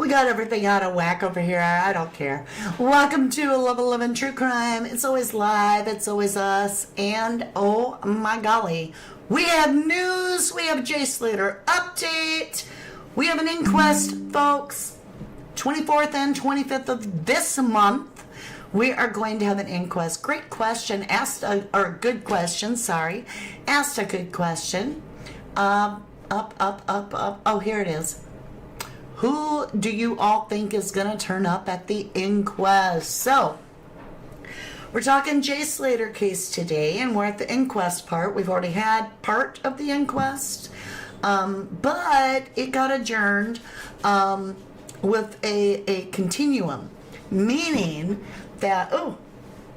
We got everything out of whack over here. I don't care. Welcome to 1111 True Crime. It's always live. It's always us. And, oh my golly, we have news. We have a J. Slater update. We have an inquest, folks. 24th and 25th of this month. We are going to have an inquest. Great question. Asked a good question. Sorry. Asked a good question. Up. Oh, here it is. Who do you all think is going to turn up at the inquest? So, we're talking J. Slater case today, and we're at the inquest part. We've already had part of the inquest, but it got adjourned with a continuum, meaning that,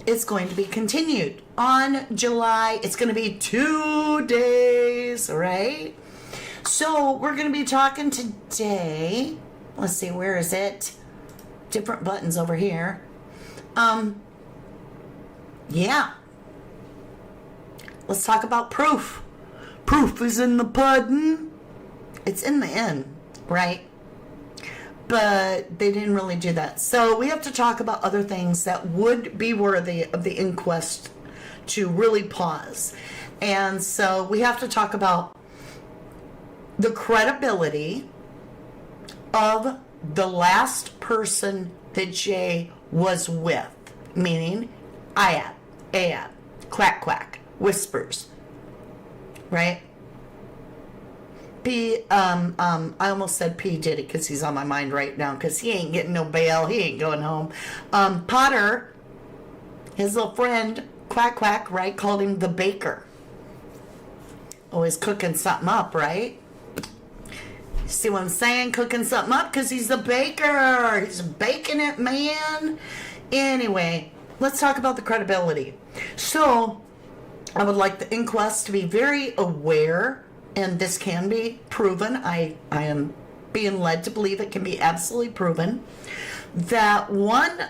it's going to be continued on July. It's going to be 2 days, right? So we're going to be talking today. Let's see, where is it? Different buttons over here. Yeah. Let's talk about proof. Proof is in the pudding. It's in the end, right? But they didn't really do that. So we have to talk about other things that would be worthy of the inquest to really pause. And so we have to talk about the credibility of the last person that Jay was with, meaning Ahab, quack, whispers, right? I almost said P. Diddy because he's on my mind right now because he ain't getting no bail. He ain't going home. Potter, his little friend, quack, right, called him the baker. Always cooking something up, right? See what I'm saying? Cooking something up because he's the baker. He's baking it, man. Anyway, let's talk about the credibility. So, I would like the inquest to be very aware, and this can be proven. I am being led to believe it can be absolutely proven, that one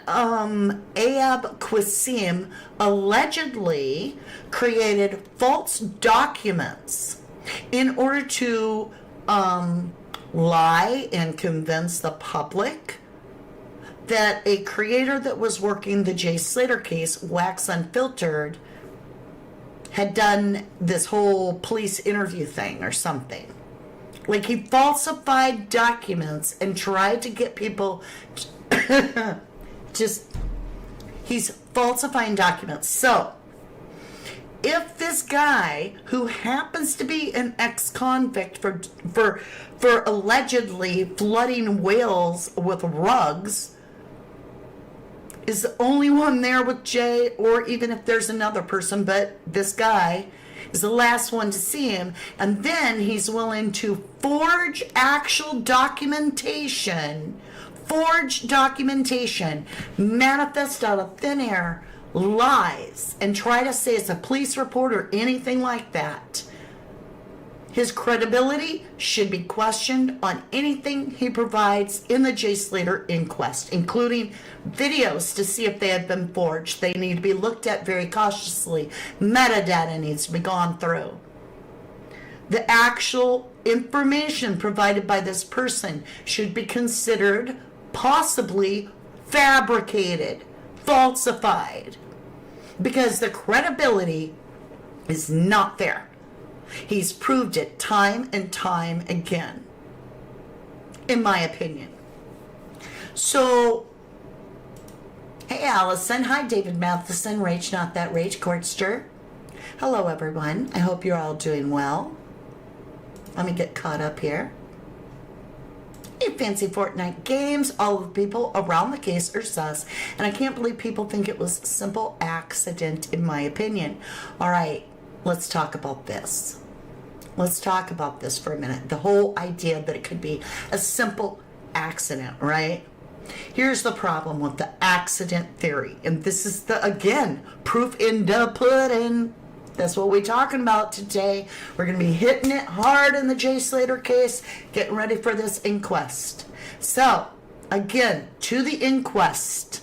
Ahab Qasim allegedly created false documents in order to lie and convince the public that a creator that was working the J. Slater case, Wax Unfiltered, had done this whole police interview thing or something. Like, he falsified documents and tried to get people he's falsifying documents. So, if this guy, who happens to be an ex-convict for allegedly flooding whales with rugs, is the only one there with Jay, or even if there's another person, but this guy is the last one to see him, and then he's willing to forge actual documentation, manifest out of thin air, lies, and try to say it's a police report or anything like that. His credibility should be questioned on anything he provides in the J. Slater inquest, including videos to see if they have been forged. They need to be looked at very cautiously. Metadata needs to be gone through. The actual information provided by this person should be considered possibly fabricated, falsified, because the credibility is not there. He's proved it time and time again, in my opinion. So, hey Allison, hi David Matheson, Rage Not That Rage, Courtster. Hello everyone, I hope you're all doing well. Let me get caught up here. Hey, fancy Fortnite games, all of the people around the case are sus, and I can't believe people think it was a simple accident, in my opinion. Alright, let's talk about this. Let's talk about this for a minute. The whole idea that it could be a simple accident, right? Here's the problem with the accident theory. And this is again, proof in the pudding. That's what we're talking about today. We're going to be hitting it hard in the J. Slater case, getting ready for this inquest. So, again, to the inquest.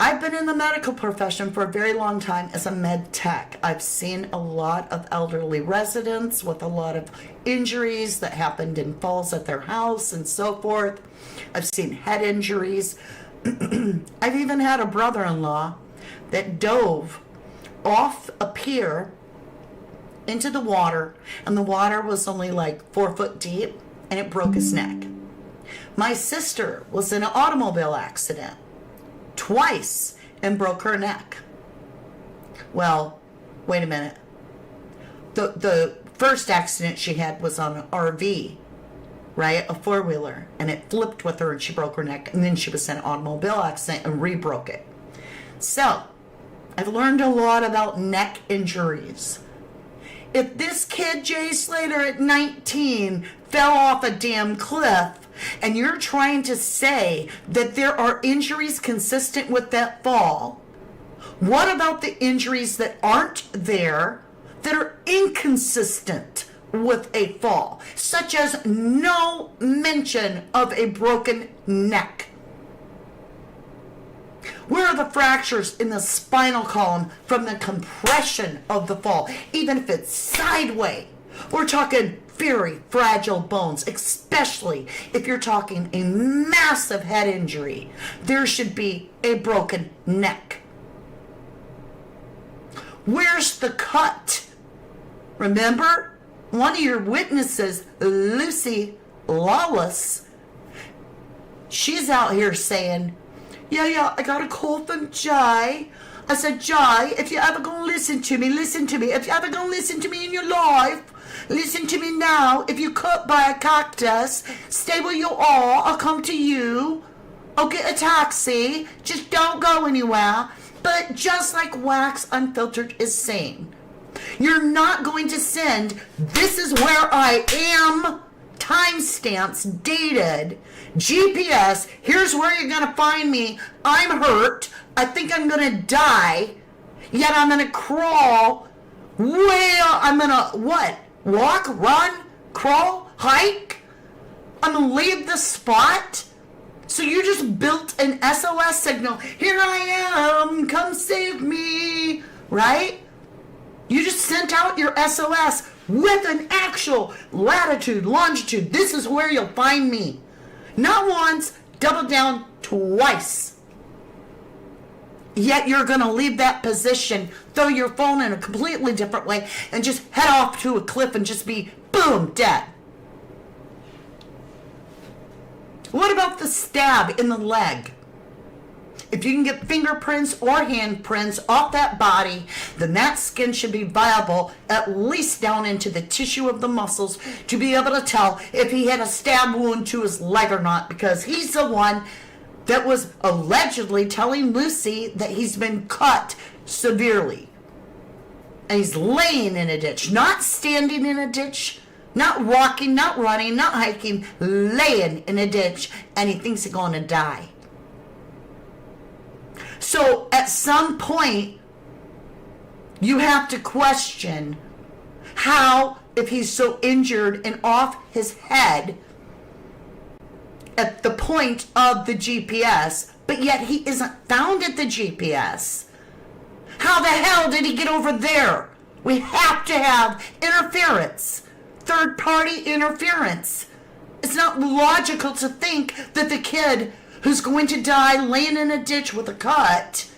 I've been in the medical profession for a very long time as a med tech. I've seen a lot of elderly residents with a lot of injuries that happened in falls at their house and so forth. I've seen head injuries. I've even had a brother-in-law that dove off a pier into the water, and the water was only like 4 foot deep, and it broke his neck. My sister was in an automobile accident twice and broke her neck. Well, wait a minute. The first accident she had was on an RV, right? A four-wheeler, and it flipped with her and she broke her neck, and then she was in an automobile accident and re-broke it. So, I've learned a lot about neck injuries. If this kid, Jay Slater, at 19, fell off a damn cliff, and you're trying to say that there are injuries consistent with that fall, what about the injuries that aren't there that are inconsistent with a fall, such as no mention of a broken neck? Where are the fractures in the spinal column from the compression of the fall, even if it's sideways? We're talking very fragile bones, especially if you're talking a massive head injury. There should be a broken neck. Where's the cut? Remember, one of your witnesses, Lucy Lawless, she's out here saying, yeah, I got a call from Jay. I said, Jay, if you're ever going to listen to me, listen to me. If you're ever going to listen to me in your life, listen to me now. If you're cut by a cactus, stay where you are. I'll come to you. I'll get a taxi. Just don't go anywhere. But just like Wax Unfiltered is saying, you're not going to send, this is where I am, timestamps dated, GPS, here's where you're going to find me. I'm hurt. I think I'm going to die. Yet I'm going to crawl. I'm going to, what? Walk, run, crawl, hike? I'm going to leave the spot? So you just built an SOS signal. Here I am. Come save me. Right? You just sent out your SOS with an actual latitude, longitude. This is where you'll find me. Not once, double down twice. Yet you're going to leave that position, throw your phone in a completely different way, and just head off to a cliff and just be, boom, dead. What about the stab in the leg? If you can get fingerprints or handprints off that body, then that skin should be viable at least down into the tissue of the muscles to be able to tell if he had a stab wound to his leg or not, because he's the one that was allegedly telling Lucy that he's been cut severely. And he's laying in a ditch, not standing in a ditch, not walking, not running, not hiking, laying in a ditch, and he thinks he's going to die. So at some point, you have to question how, if he's so injured and off his head at the point of the GPS, but yet he isn't found at the GPS, how the hell did he get over there? We have to have interference, third-party interference. It's not logical to think that the kid who's going to die laying in a ditch with a cut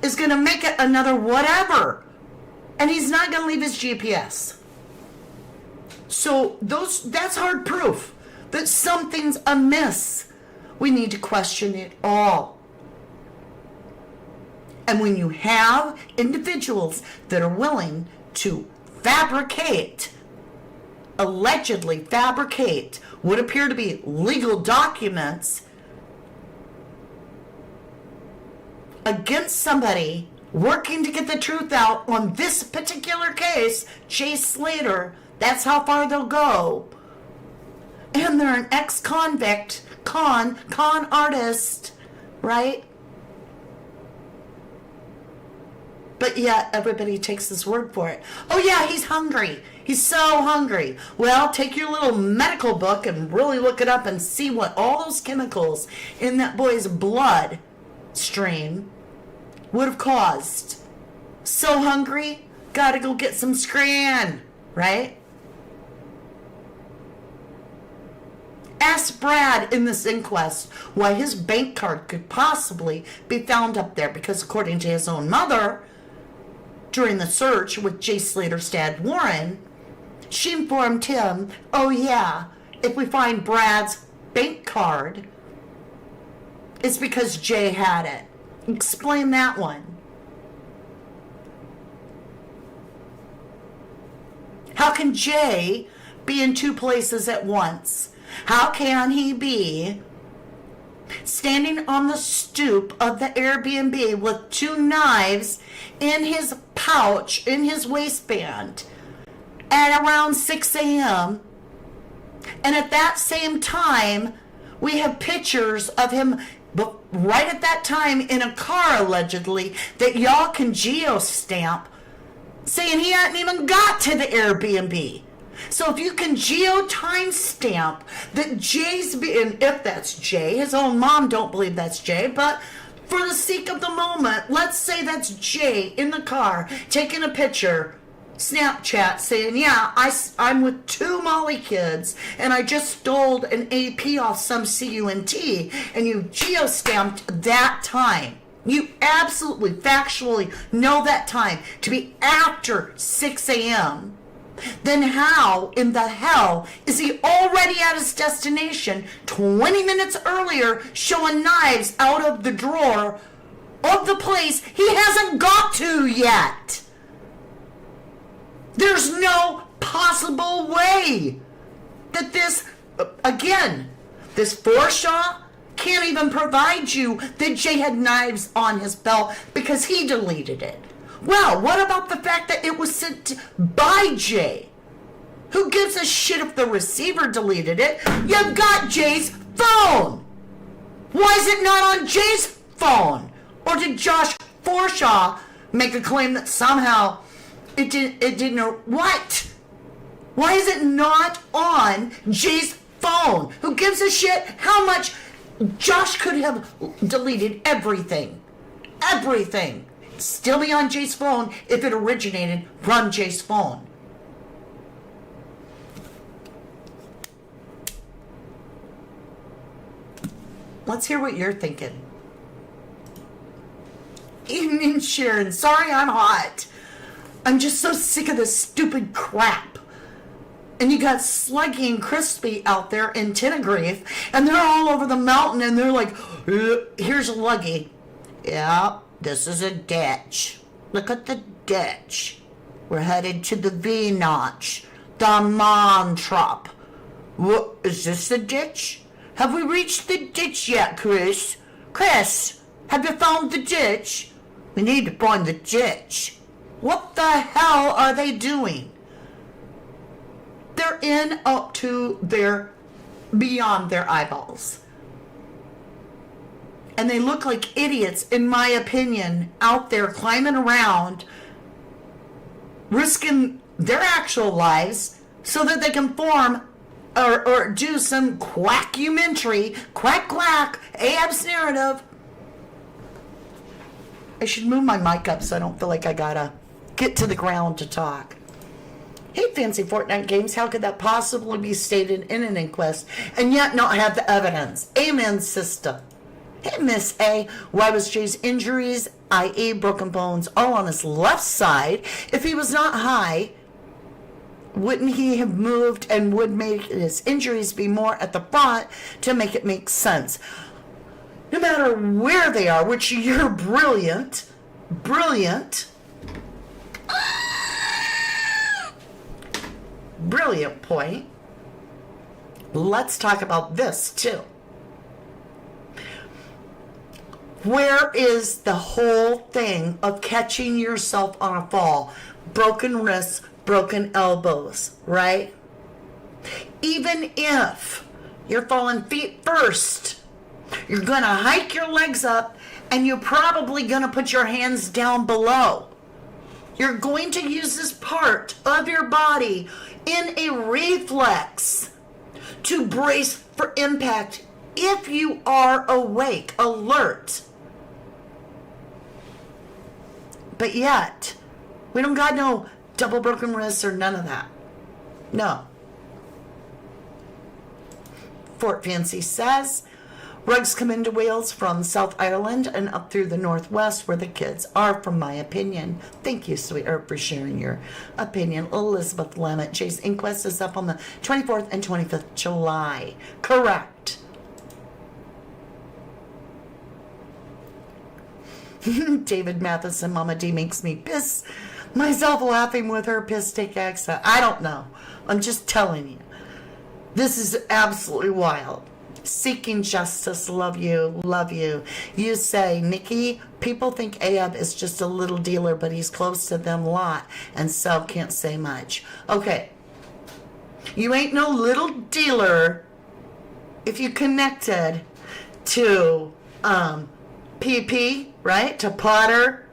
is going to make it another whatever. And he's not going to leave his GPS. So that's hard proof that something's amiss. We need to question it all. And when you have individuals that are willing to allegedly fabricate what appear to be legal documents against somebody working to get the truth out on this particular case, Jay Slater, that's how far they'll go. And they're an ex-convict, con artist, right? But yet everybody takes his word for it. Oh yeah, he's hungry. He's so hungry. Well, take your little medical book and really look it up and see what all those chemicals in that boy's blood strain would have caused. So hungry, gotta go get some scran, right? Ask Brad in this inquest why his bank card could possibly be found up there, because according to his own mother, during the search with Jay Slater's dad, Warren, she informed him, oh yeah, if we find Brad's bank card, it's because Jay had it. Explain that one. How can Jay be in two places at once? How can he be standing on the stoop of the Airbnb with two knives in his pouch, in his waistband, at around 6 a.m., and at that same time, we have pictures of him right at that time in a car, allegedly, that y'all can geostamp, saying he hadn't even got to the Airbnb. So if you can timestamp that Jay's being, if that's Jay, his own mom don't believe that's Jay, but for the sake of the moment, let's say that's Jay in the car taking a picture, Snapchat, saying, yeah, I'm with two Molly kids and I just stole an AP off some CUNT, and you geostamped that time. You absolutely, factually know that time to be after 6 a.m. Then how in the hell is he already at his destination 20 minutes earlier showing knives out of the drawer of the place he hasn't got to yet? There's no possible way that this, again, this Forshaw can't even provide you that Jay had knives on his belt because he deleted it. Well, what about the fact that it was sent by Jay? Who gives a shit if the receiver deleted it? You've got Jay's phone. Why is it not on Jay's phone? Or did Josh Forshaw make a claim that somehow it didn't, what? Why is it not on Jay's phone? Who gives a shit how much Josh could have deleted everything? Everything. Still be on Jay's phone if it originated from Jay's phone. Let's hear what you're thinking. Evening, Sharon. Sorry I'm hot. I'm just so sick of this stupid crap. And you got Sluggy and Crispy out there in Tenerife, and they're all over the mountain, and they're like, here's Luggy. Yeah, this is a ditch. Look at the ditch. We're headed to the V-Notch, the Montrop. What, is this the ditch? Have we reached the ditch yet, Chris? Chris, have you found the ditch? We need to find the ditch. What the hell are they doing? They're in up to their, beyond their eyeballs. And they look like idiots, in my opinion, out there climbing around, risking their actual lives so that they can form or do some quackumentary, quack, ABS narrative. I should move my mic up so I don't feel like I gotta get to the ground to talk. Hey, fancy Fortnite games, how could that possibly be stated in an inquest and yet not have the evidence? Amen, sister. Hey, Miss A, why was Jay's injuries, i.e. broken bones, all on his left side? If he was not high, wouldn't he have moved and would make his injuries be more at the front to make it make sense? No matter where they are, which you're brilliant, brilliant point. Let's talk about this too. Where is the whole thing of catching yourself on a fall? Broken wrists, broken elbows, right? Even if you're falling feet first, you're going to hike your legs up and you're probably going to put your hands down below. You're going to use this part of your body in a reflex to brace for impact if you are awake, alert. But yet, we don't got no double broken wrists or none of that. No. Fort Fancy says, rugs come into Wales from South Ireland and up through the Northwest where the kids are, from my opinion. Thank you, sweetheart, for sharing your opinion. Elizabeth Lammett, Jay's Inquest is up on the 24th and 25th July. Correct. David Matheson, Mama D makes me piss myself laughing with her piss take accent. I don't know. I'm just telling you. This is absolutely wild. Seeking justice, love you, love you. You say, Nikki, people think Ahab is just a little dealer, but he's close to them a lot, and so can't say much. Okay. You ain't no little dealer if you connected to PP, right? To Potter,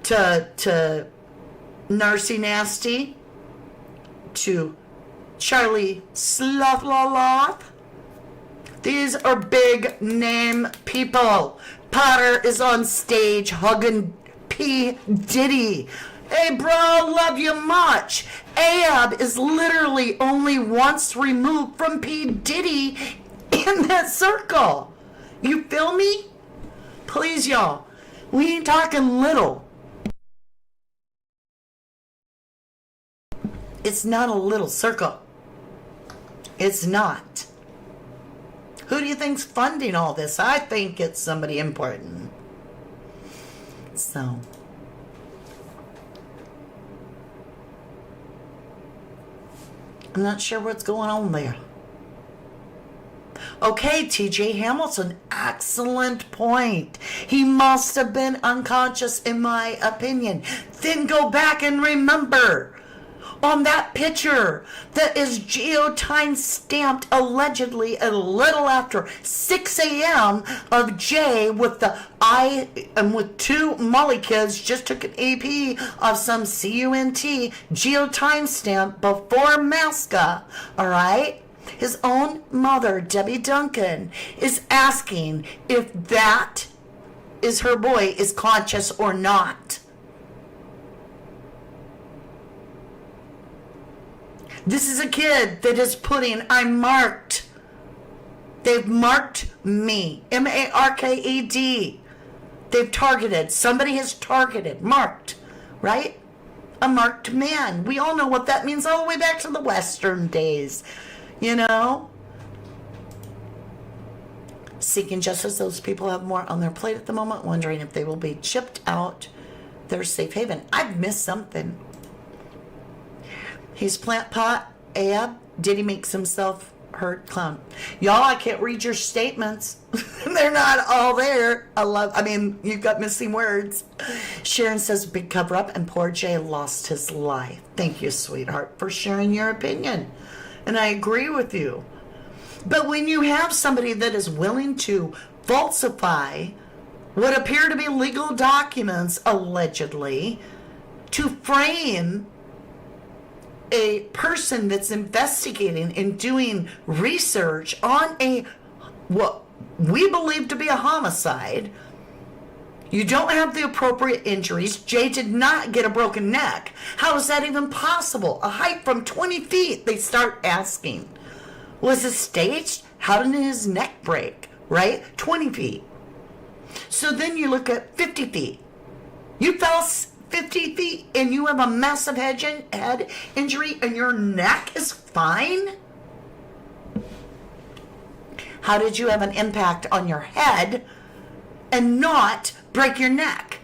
to Narcy Nasty, to Charlie Sloth. These are big name people. Potter is on stage hugging P. Diddy. Hey, bro, love you much. Ahab is literally only once removed from P. Diddy in that circle. You feel me? Please, y'all. We ain't talking little. It's not a little circle. It's not. Who do you think's funding all this? I think it's somebody important. So. I'm not sure what's going on there. Okay, TJ Hamilton, excellent point. He must have been unconscious, in my opinion. Then go back and remember on that picture that is geotime stamped allegedly a little after 6 a.m. of Jay with the with two Molly kids just took an AP of some CUNT geotime stamp before Masca, all right? His own mother, Debbie Duncan, is asking if that is her boy is conscious or not. This is a kid that is putting, I'm marked. They've marked me. M-A-R-K-E-D. They've targeted. Somebody has targeted. Marked. Right? A marked man. We all know what that means all the way back to the Western days. You know? Seeking justice. Those people have more on their plate at the moment, wondering if they will be chipped out their safe haven. I've missed something. He's plant pot, Ahab. Diddy makes himself heard clown. Y'all, I can't read your statements. They're not all there. You've got missing words. Sharon says, big cover up, and poor Jay lost his life. Thank you, sweetheart, for sharing your opinion. And I agree with you. But when you have somebody that is willing to falsify what appear to be legal documents, allegedly, to frame a person that's investigating and doing research on what we believe to be a homicide, you don't have the appropriate injuries. Jay did not get a broken neck. How is that even possible? A height from 20 feet, they start asking. Was it staged? How did his neck break? Right? 20 feet. So then you look at 50 feet. You fell 50 feet and you have a massive head injury and your neck is fine? How did you have an impact on your head and not break your neck?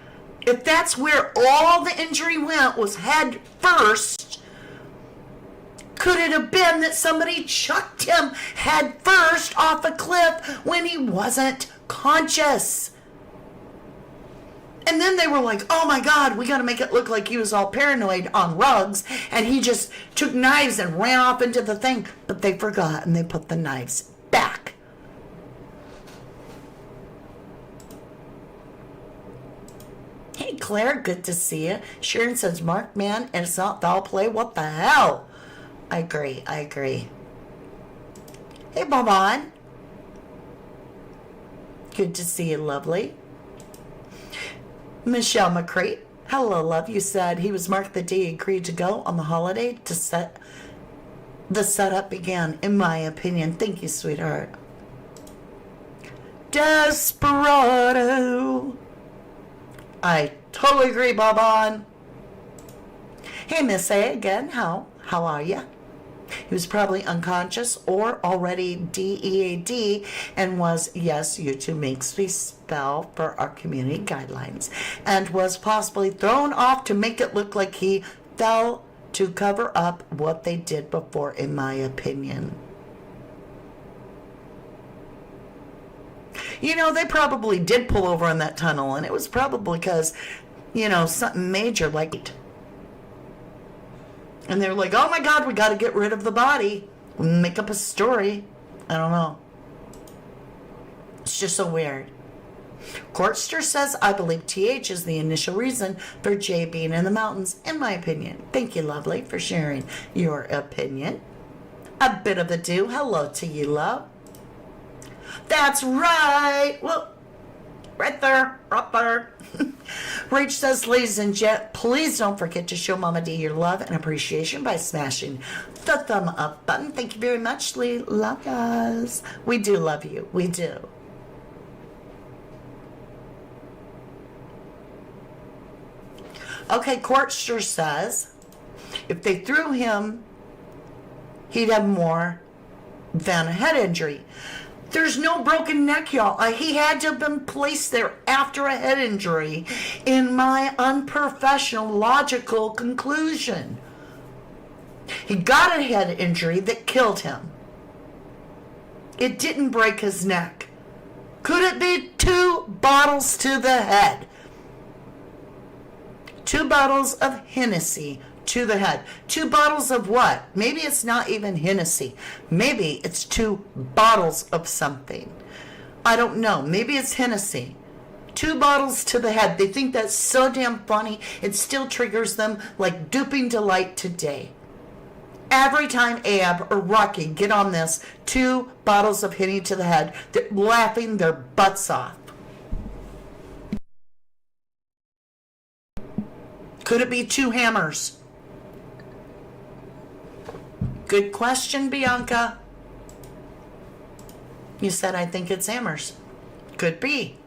If that's where all the injury went, was head first, could it have been that somebody chucked him head first off a cliff when he wasn't conscious? And then they were like, oh my God, we got to make it look like he was all paranoid on rugs and he just took knives and ran off into the thing. But they forgot and they put the knives back. Hey Claire, good to see you. Sharon says, Mark, man, and it's not foul play. What the hell? I agree. Hey Bobon. Good to see you, lovely. Michelle McCree, hello, love. You said he was marked the day he agreed to go on the holiday to set the setup began, in my opinion. Thank you, sweetheart. Desperado. I totally agree, Bob-on. Hey, Miss A, again, how are you? He was probably unconscious or already DEAD and was, yes, YouTube makes me spell for our community guidelines, and was possibly thrown off to make it look like he fell to cover up what they did before, in my opinion. You know, they probably did pull over in that tunnel, and it was probably because, you know, something major like it. And they're like, oh my God, we got to get rid of the body. Make up a story. I don't know. It's just so weird. Courtster says, I believe TH is the initial reason for Jay being in the mountains, in my opinion. Thank you, lovely, for sharing your opinion. A bit of a do. Hello to you, love. That's right. Well, right there. Rach says, ladies and gents, please don't forget to show Mama D your love and appreciation by smashing the thumb up button. Thank you very much. We love us. We do love you. We do. Okay, Courtster says, if they threw him, he'd have more than a head injury. There's no broken neck, y'all. He had to have been placed there after a head injury, in my unprofessional logical conclusion. He got a head injury that killed him. It didn't break his neck. Could it be 2 bottles to the head? 2 bottles of Hennessy to the head. 2 bottles of what? Maybe it's not even Hennessy. Maybe it's 2 bottles of something. I don't know. Maybe it's Hennessy. 2 bottles to the head. They think that's so damn funny. It still triggers them like duping delight today. Every time Ab or Rocky get on this, 2 bottles of Henny to the head, they're laughing their butts off. Could it be 2 hammers? Good question, Bianca. You said, I think it's hammers. Could be.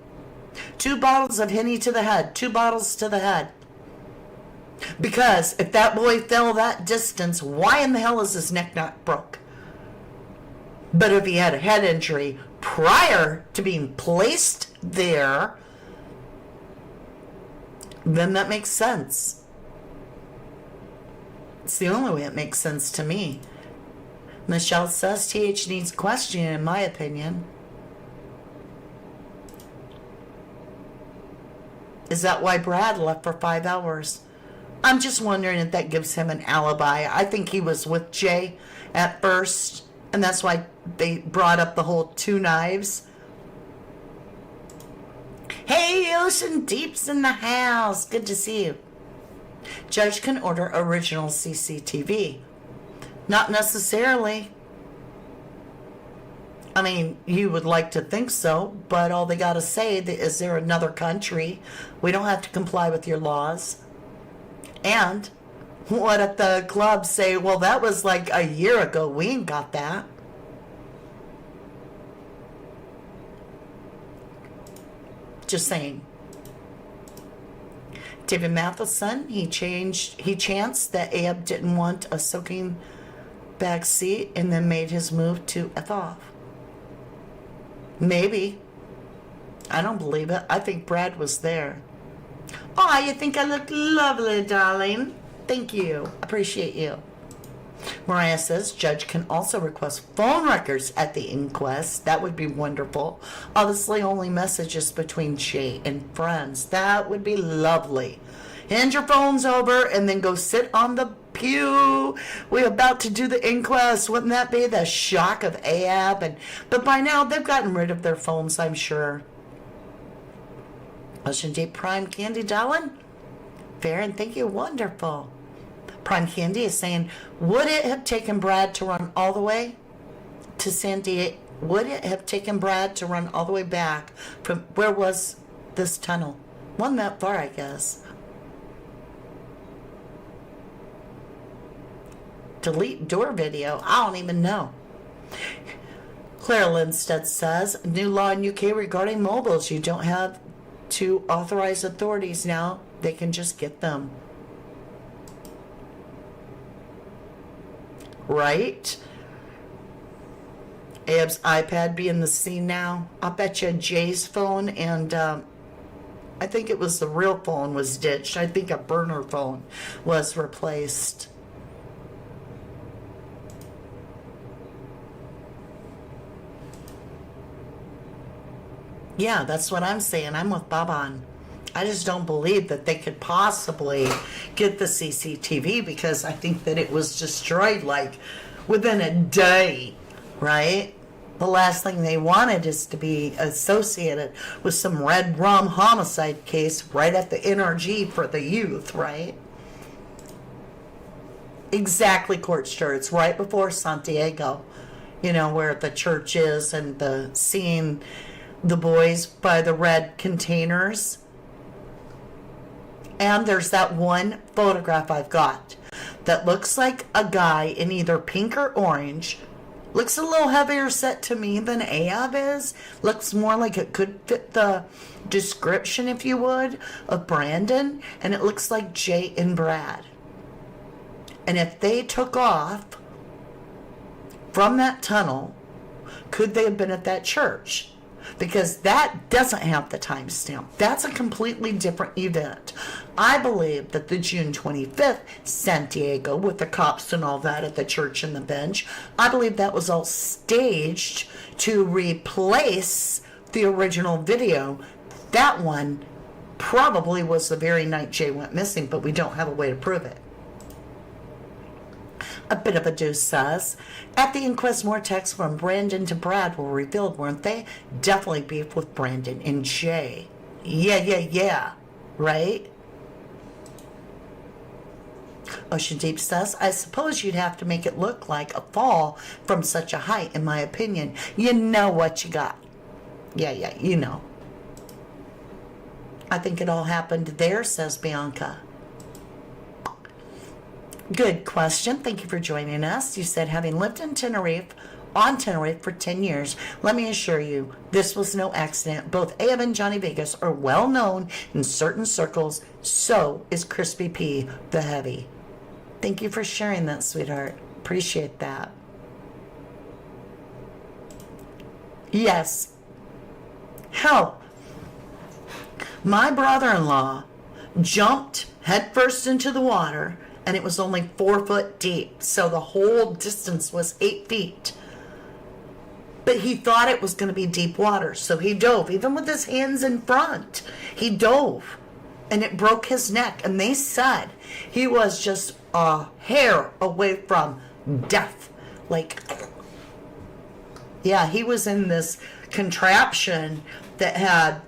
2 bottles of Henny to the head. 2 bottles to the head. Because if that boy fell that distance, why in the hell is his neck not broke? But if he had a head injury prior to being placed there, then that makes sense. It's the only way it makes sense to me. Michelle says TH needs questioning, in my opinion. Is that why Brad left for 5 hours? I'm just wondering if that gives him an alibi. I think he was with Jay at first, and that's why they brought up the whole 2 knives. Hey, Ocean Deep's in the house. Good to see you. Judge can order original CCTV. Not necessarily. I mean, you would like to think so, but all they got to say is there another country. We don't have to comply with your laws. And what if the clubs say, well, that was like a year ago. We ain't got that. Just saying. David Matheson, he chanced that Ab didn't want a soaking back seat and then made his move to F off. Maybe. I don't believe it. I think Brad was there. Oh, you think I look lovely, darling. Thank you. Appreciate you. Mariah says, Judge can also request phone records at the inquest. That would be wonderful. Obviously, only messages between Jay and friends. That would be lovely. Hand your phones over and then go sit on the pew. We're about to do the inquest. Wouldn't that be the shock of Ab? But by now, they've gotten rid of their phones, I'm sure. Ocean Deep Prime Candy, darling. Fair and thank you. Wonderful. Prime Candy is saying, would it have taken Brad to run all the way to San Diego? Would it have taken Brad to run all the way back from where was this tunnel? Wasn't that far, I guess. Delete door video. I don't even know. Claire Lindstedt says, new law in UK regarding mobiles. You don't have to authorize authorities now. They can just get them. Right? Abe's iPad be in the scene now. I bet you Jay's phone and I think it was the real phone was ditched. I think a burner phone was replaced. Yeah, that's what I'm saying. I'm with Bob on. I just don't believe that they could possibly get the CCTV because I think that it was destroyed like within a day, right? The last thing they wanted is to be associated with some red rum homicide case right at the NRG for the youth, right? Exactly, Court Stir. It's right before Santiago, you know, where the church is and the seeing the boys by the red containers. And there's that one photograph I've got that looks like a guy in either pink or orange. Looks a little heavier set to me than Ahab is. Looks more like it could fit the description, if you would, of Brandon. And it looks like Jay and Brad. And if they took off from that tunnel, could they have been at that church? Because that doesn't have the timestamp. That's a completely different event. I believe that the June 25th Santiago with the cops and all that at the church and the bench, I believe that was all staged to replace the original video. That one probably was the very night Jay went missing, but we don't have a way to prove it. A bit of a deuce says, at the inquest, more texts from Brandon to Brad were revealed, weren't they? Definitely beef with Brandon and Jay. Yeah. Right? Ocean Deep says, I suppose you'd have to make it look like a fall from such a height, in my opinion. You know what you got. Yeah, you know. I think it all happened there, says Bianca. Good question. Thank you for joining us. You said, having lived in Tenerife, on Tenerife for 10 years, let me assure you, this was no accident. Both Ahab and Johnny Vegas are well known in certain circles. So is Crispy P, the heavy. Thank you for sharing that, sweetheart. Appreciate that. Yes. Hell, my brother-in-law jumped headfirst into the water, and it was only 4 foot deep. So the whole distance was 8 feet. But he thought it was going to be deep water. So he dove, even with his hands in front. He dove, and it broke his neck. And they said he was just a hair away from death. Like, yeah, he was in this contraption that had,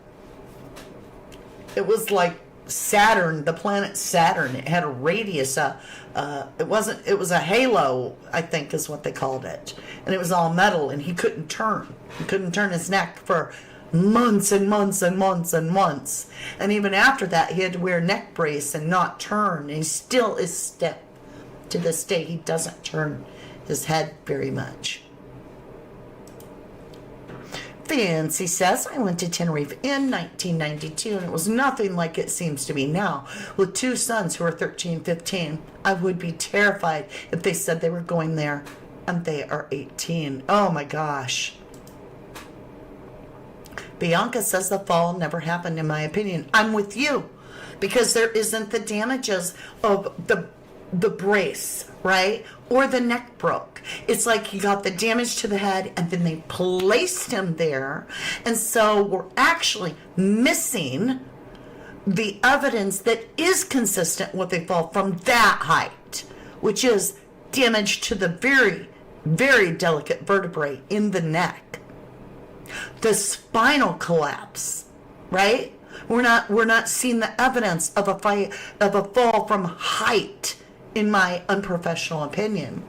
it was like Saturn, the planet Saturn. It had a radius. It was a halo, I think is what they called it. And it was all metal, and he couldn't turn. He couldn't turn his neck for months and months and months and months. And even after that, he had to wear a neck brace and not turn. And he still is stiff. To this day, he doesn't turn his head very much. Fancy says, I went to Tenerife in 1992, and it was nothing like it seems to be now. With 2 sons who are 13, 15, I would be terrified if they said they were going there, and they are 18. Oh my gosh. Bianca says the fall never happened, in my opinion. I'm with you, because there isn't the damages of the brace, right? Or the neck broke. It's like he got the damage to the head and then they placed him there. And so we're actually missing the evidence that is consistent with a fall from that height, which is damage to the very, very delicate vertebrae in the neck. The spinal collapse, right? We're not seeing the evidence of a fall from height, in my unprofessional opinion.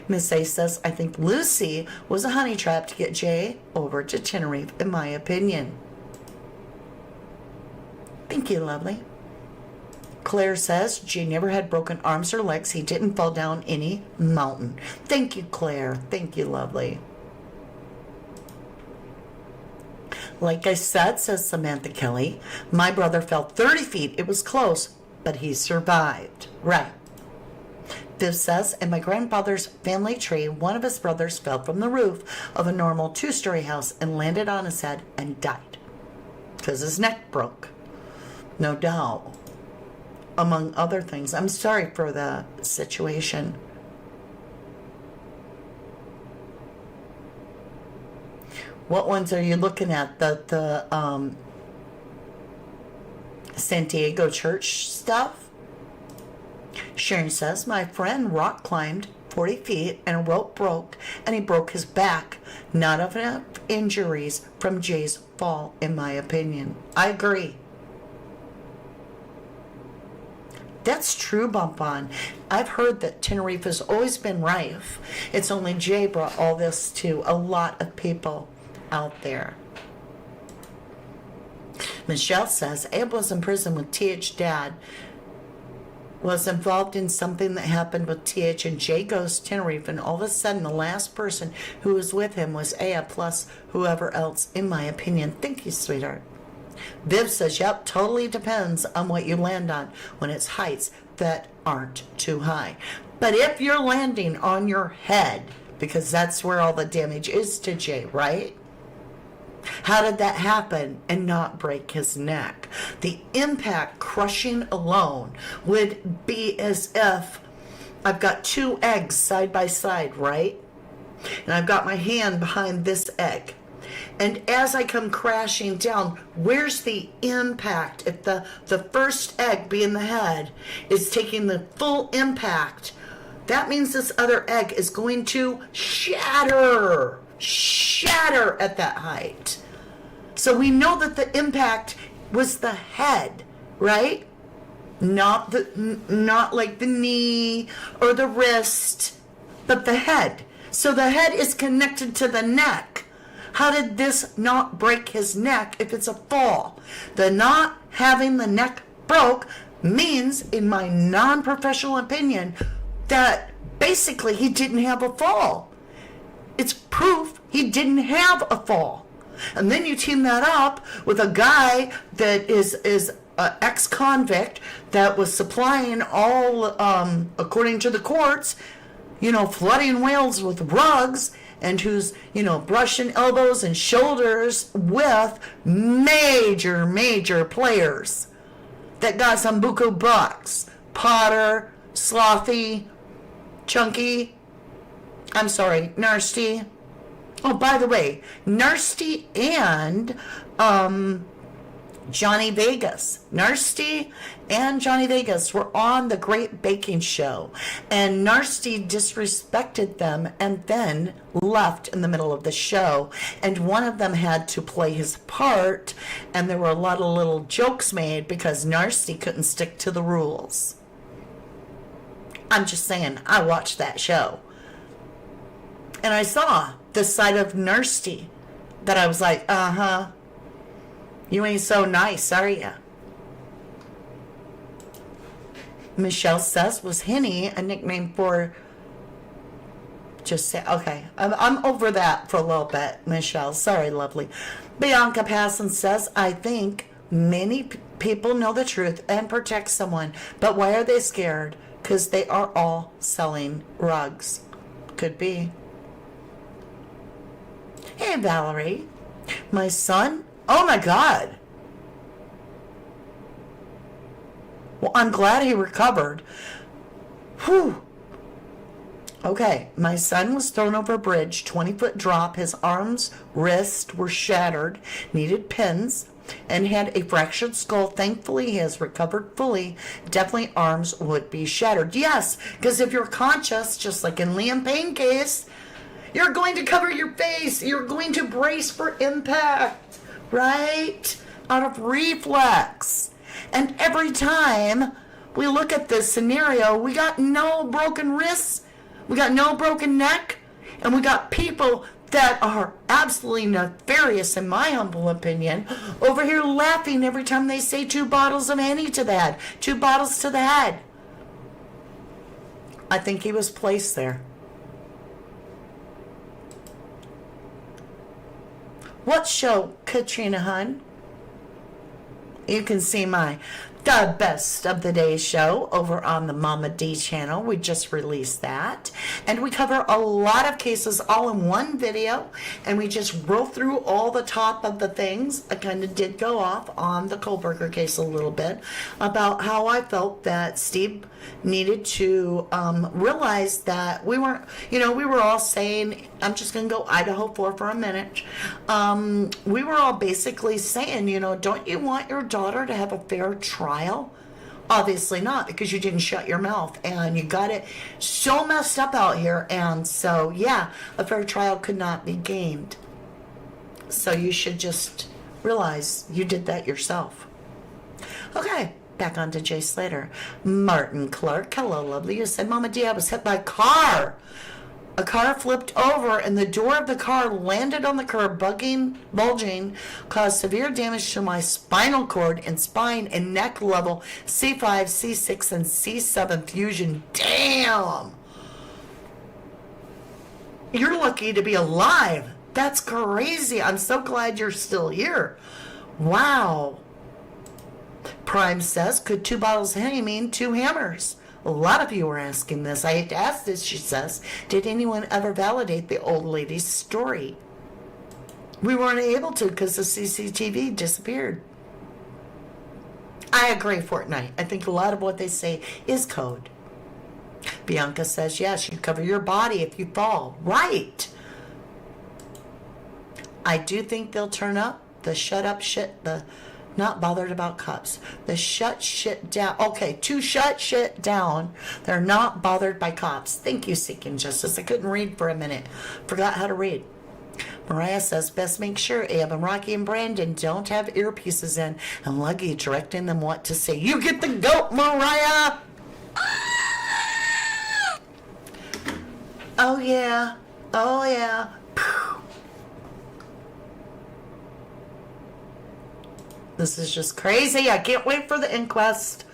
Miss A says, I think Lucy was a honey trap to get Jay over to Tenerife, in my opinion. Thank you, lovely. Claire says Jay never had broken arms or legs. He didn't fall down any mountain. Thank you, Claire. Thank you, lovely. Like I said, says Samantha Kelly, my brother fell 30 feet. It was close, but he survived. Right. Viv says, in my grandfather's family tree, one of his brothers fell from the roof of a normal 2-story house and landed on his head and died because his neck broke. No doubt. Among other things. I'm sorry for the situation. What ones are you looking at? The San Diego church stuff? Sharon says, my friend rock climbed 40 feet and a rope broke and he broke his back. Not enough injuries from Jay's fall, in my opinion. I agree. That's true, Bump On. I've heard that Tenerife has always been rife. It's only Jay brought all this to a lot of people out there. Michelle says, Abe was in prison with TH dad. Was involved in something that happened with TH and Jay goes to Tenerife, and all of a sudden the last person who was with him was Aya plus whoever else, in my opinion. Thank you, sweetheart. Viv says, yep, totally depends on what you land on when it's heights that aren't too high. But if you're landing on your head, because that's where all the damage is to Jay, right? How did that happen and not break his neck? The impact crushing alone would be as if I've got 2 eggs side by side, right? And I've got my hand behind this egg. And as I come crashing down, where's the impact? If the first egg, being the head, is taking the full impact, that means this other egg is going to shatter at that height. So we know that the impact was the head, right? Not like the knee or the wrist, but the head. So the head is connected to the neck. How did this not break his neck if it's a fall? The not having the neck broke means, in my non-professional opinion, that basically he didn't have a fall. It's proof he didn't have a fall. And then you team that up with a guy that is an ex-convict that was supplying all, according to the courts, flooding Wales with rugs, and who's, brushing elbows and shoulders with major players that got some buku bucks. Potter, Slothy, Chunky, Narsty. Oh, by the way, Narsty and Johnny Vegas. Narsty and Johnny Vegas were on the Great Baking Show, and Narsty disrespected them and then left in the middle of the show, and one of them had to play his part, and there were a lot of little jokes made because Narsty couldn't stick to the rules. I'm just saying, I watched that show, and I saw the side of Narsty that I was like, you ain't so nice, are ya? Michelle says, was Henny a nickname for... Just say, okay. I'm over that for a little bit, Michelle. Sorry, lovely. Bianca Passon says, I think many people know the truth and protect someone, but why are they scared? Because they are all selling rugs. Could be. Hey, Valerie. My son... Oh my God. Well, I'm glad he recovered. Whew. Okay, my son was thrown over a bridge, 20-foot drop. His arms, wrists were shattered, needed pins, and had a fractured skull. Thankfully, he has recovered fully. Definitely arms would be shattered. Yes, because if you're conscious, just like in Liam Payne case, you're going to cover your face. You're going to brace for impact. Right? Out of reflex. And every time we look at this scenario, we got no broken wrists, we got no broken neck, and we got people that are absolutely nefarious, in my humble opinion, over here laughing every time they say 2 bottles of Henny to the head, 2 bottles to the head. I think he was placed there. What show, Katrina Hun? You can see the best of the day show over on the Mama D channel. We just released that. And we cover a lot of cases all in one video. And we just roll through all the top of the things. I kind of did go off on the Kohlberger case a little bit about how I felt that Steve needed to realize that we weren't, we were all saying, I'm just going to go Idaho for a minute. We were all basically saying, don't you want your daughter to have a fair trial? Obviously not, because you didn't shut your mouth and you got it so messed up out here. And so, yeah, a fair trial could not be gained. So you should just realize you did that yourself. Okay. Back on to Jay Slater. Martin Clark. Hello, lovely. You said, Mama D, I was hit by a car. A car flipped over and the door of the car landed on the curb, bulging, caused severe damage to my spinal cord and spine and neck level C5, C6, and C7 fusion. Damn! You're lucky to be alive. That's crazy. I'm so glad you're still here. Wow. Prime says, could 2 bottles of Henny mean 2 hammers? A lot of you are asking this. I hate to ask this, she says. Did anyone ever validate the old lady's story? We weren't able to because the CCTV disappeared. I agree, Fortnite. I think a lot of what they say is code. Bianca says, yes, you cover your body if you fall. Right. I do think they'll turn up the shut up shit, the not bothered about cops. The shut shit down. Okay, to shut shit down. They're not bothered by cops. Thank you, Seeking Justice. I couldn't read for a minute. Forgot how to read. Mariah says, best make sure Ab and Rocky and Brandon don't have earpieces in and Luggy directing them what to say. You get the goat, Mariah! Oh, yeah. Oh, yeah. This is just crazy. I can't wait for the inquest.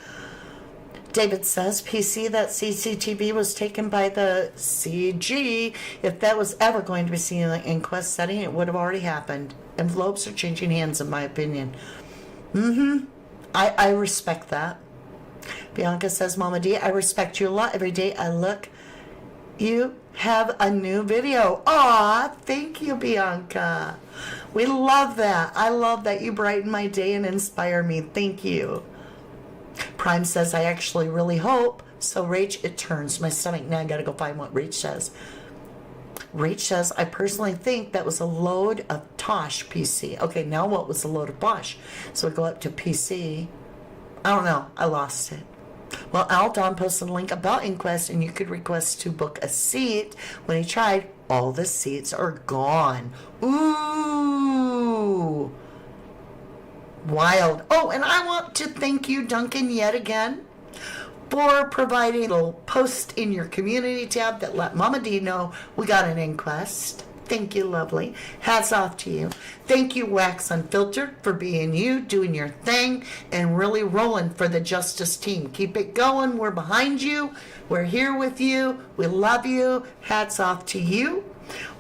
David says, PC, that CCTV was taken by the CG. If that was ever going to be seen in the inquest setting, it would have already happened. Envelopes are changing hands, in my opinion. I respect that. Bianca says, Mama D, I respect you a lot. Every day I look, you have a new video. Aw, thank you, Bianca. We love that. I love that you brighten my day and inspire me. Thank you. Prime says, I actually really hope. So, Rach, it turns my stomach. Now I got to go find what Rach says. Rach says, I personally think that was a load of Tosh PC. Okay, now what was a load of Bosch? So we go up to PC. I don't know. I lost it. Well, Al Don posted a link about Inquest, and you could request to book a seat. When he tried, all the seats are gone. Ooh. Wild. Oh, and I want to thank you, Duncan, yet again, for providing a little post in your community tab that let Mama D know we got an inquest. Thank you, lovely. Hats off to you. Thank you, Wax Unfiltered, for being you, doing your thing, and really rolling for the justice team. Keep it going. We're behind you. We're here with you. We love you. Hats off to you.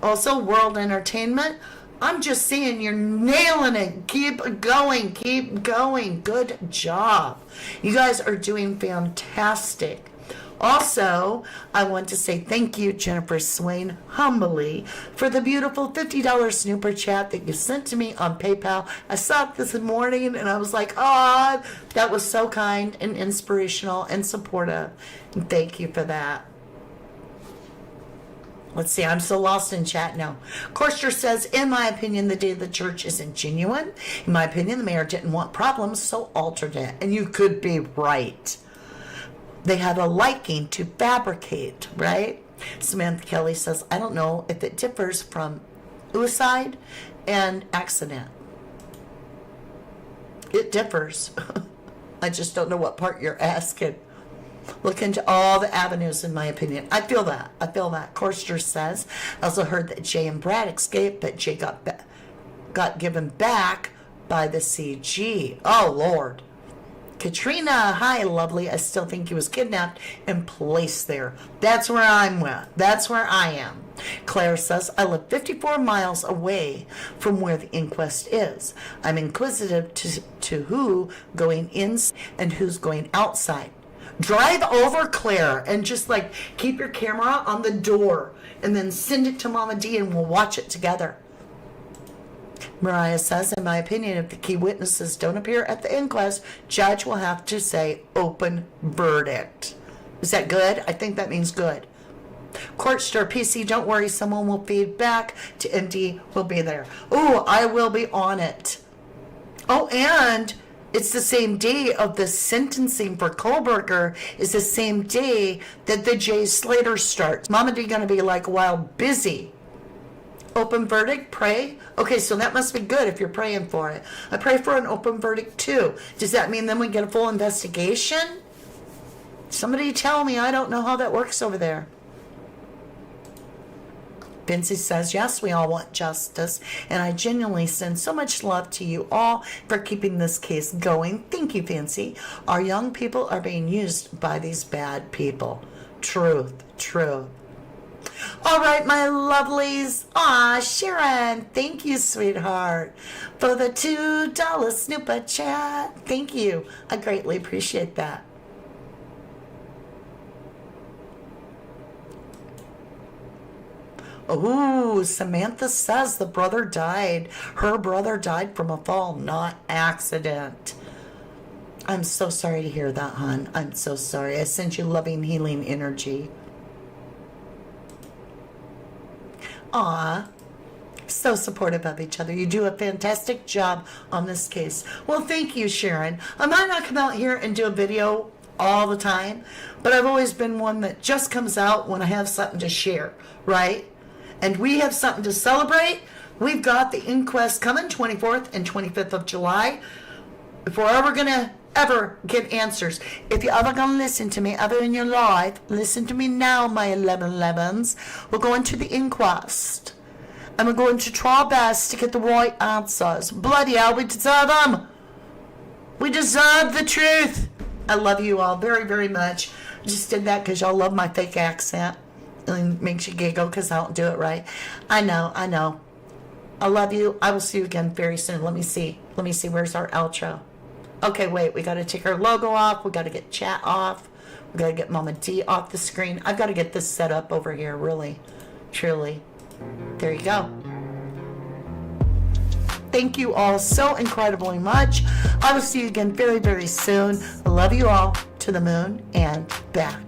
Also, World Entertainment, I'm just seeing you're nailing it. Keep going. Keep going. Good job. You guys are doing fantastic. Also, I want to say thank you, Jennifer Swain, humbly, for the beautiful $50 snooper chat that you sent to me on PayPal. I saw it this morning, and I was like, oh, that was so kind and inspirational and supportive. And thank you for that. Let's see, I'm so lost in chat now. Korster says, in my opinion, the day of the church isn't genuine. In my opinion, the mayor didn't want problems, so altered it. And you could be right. They had a liking to fabricate, right? Samantha Kelly says, I don't know if it differs from suicide and accident. It differs. I just don't know what part you're asking. Look into all the avenues, in my opinion. I feel that. Corster says, I also heard that Jay and Brad escaped, but Jay got given back by the CG. Oh, Lord. Katrina, hi, lovely. I still think he was kidnapped and placed there. That's where I'm with. That's where I am. Claire says, I live 54 miles away from where the inquest is. I'm inquisitive to who going in and who's going outside. Drive over, Claire, and just like keep your camera on the door and then send it to Mama D and we'll watch it together. Mariah says, in my opinion, if the key witnesses don't appear at the inquest, judge will have to say open verdict. Is that good? I think that means good. Court Star PC, don't worry, someone will feed back to MD. Will be there. Oh, I will be on it. Oh, and it's the same day of the sentencing for Kohlberger is the same day that the J. Slater starts. Mama D gonna be like wild busy. Open verdict, pray. Okay, so that must be good if you're praying for it. I pray for an open verdict too. Does that mean then we get a full investigation? Somebody tell me. I don't know how that works over there. Benzie says, yes, we all want justice, and I genuinely send so much love to you all for keeping this case going. Thank you, Fancy. Our young people are being used by these bad people. Truth. All right, my lovelies. Aw, Sharon, thank you, sweetheart, for the $2 snooper chat. Thank you. I greatly appreciate that. Oh, Samantha says the brother died. Her brother died from a fall, not accident. I'm so sorry to hear that, hon. I'm so sorry. I send you loving, healing energy. Aw, so supportive of each other. You do a fantastic job on this case. Well, thank you, Sharon. I might not come out here and do a video all the time, but I've always been one that just comes out when I have something to share, right? And we have something to celebrate. We've got the inquest coming 24th and 25th of July. If we're ever going to ever get answers, if you're ever going to listen to me ever in your life, listen to me now, my 1111s. We're going to the inquest. And we're going to try our best to get the right answers. Bloody hell, we deserve them. We deserve the truth. I love you all very, very much. I just did that because y'all love my fake accent. And makes you giggle because I don't do it right. I know. I love you. I will see you again very soon. Let me see. Where's our outro? Okay, wait. We got to take our logo off. We got to get chat off. We got to get Mama D off the screen. I've got to get this set up over here, really, truly. There you go. Thank you all so incredibly much. I will see you again very, very soon. I love you all to the moon and back.